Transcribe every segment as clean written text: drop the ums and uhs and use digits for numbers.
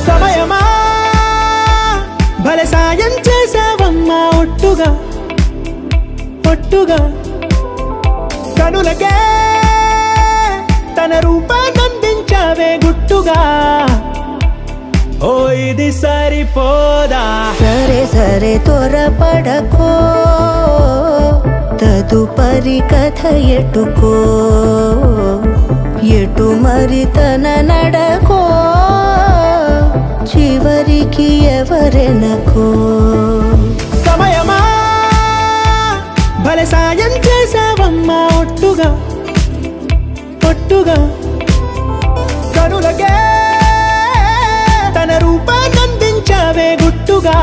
సమయమా భలే సాయం చేసావమ్మా ఒట్టుగా ఒట్టుగా కనులకే తన రూపాన్నందించావే గుట్టుగా ఓ ఇది సరిపోదా సరే సరే త్వరపడకో తదుపరి కథ ఎటుకో ఎటు మరి తన నడకో చివరికి ఎవరెనకో సమయమా భలే సాయం చేసావమ్మా ఒట్టుగా ఒట్టుగా కనులకే తన రూపాన్నందించావే గుట్టుగా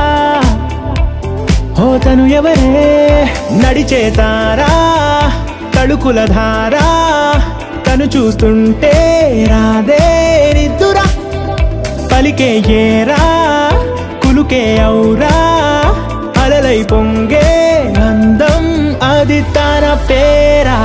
ఓ తను ఎవరే నడిచే తారా తళుకుల ధారా తను చూస్తుంటే రాదే నిద్దురా పలికే ఏరా కులుకే ఔరా అలలై పొంగే అందం అది తన పేరా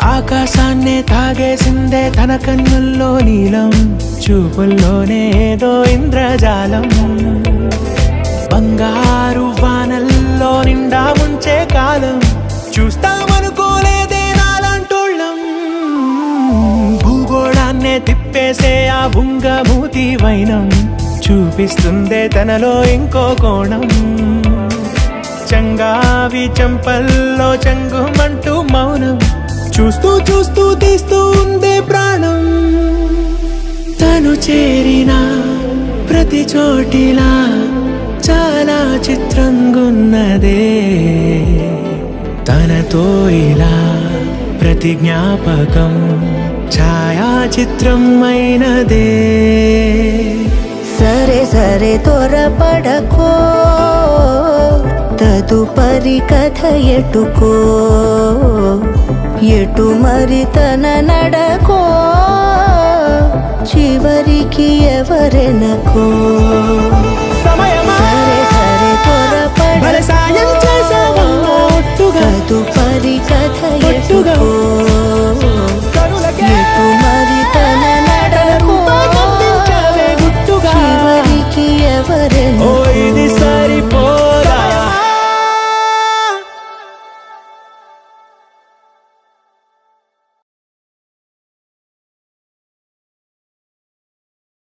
ఆకాశాన్నే తాగేసిందే తన కన్నుల్లో నీలం చూపుల్లోనే ఏదో ఇంద్రజాలం బంగారు వానల్లో నిండా ముంచే కాలం చూస్తామనుకోలేదే నాలాంటోళ్ళం భూగోళాన్నే తిప్పేసే ఆ బుంగమూతి వైనం చూపిస్తుందే తనలో ఇంకో కోణం చంగావి చంపల్లో చంగుమంటూ మౌనం చూస్తూ చూస్తూ తీస్తూ ఉందే ప్రాణం తను చేరిన ప్రతి చోటిలా చాలా చిత్రంగున్నదే తనతో ఇలా ప్రతి జ్ఞాపకం ఛాయాచిత్రం అయినదే సరే సరే త్వరపడకో తదుపరి కథ ఎటుకో ఎటు మరి తన నడకో చివరికి ఎవరెనకో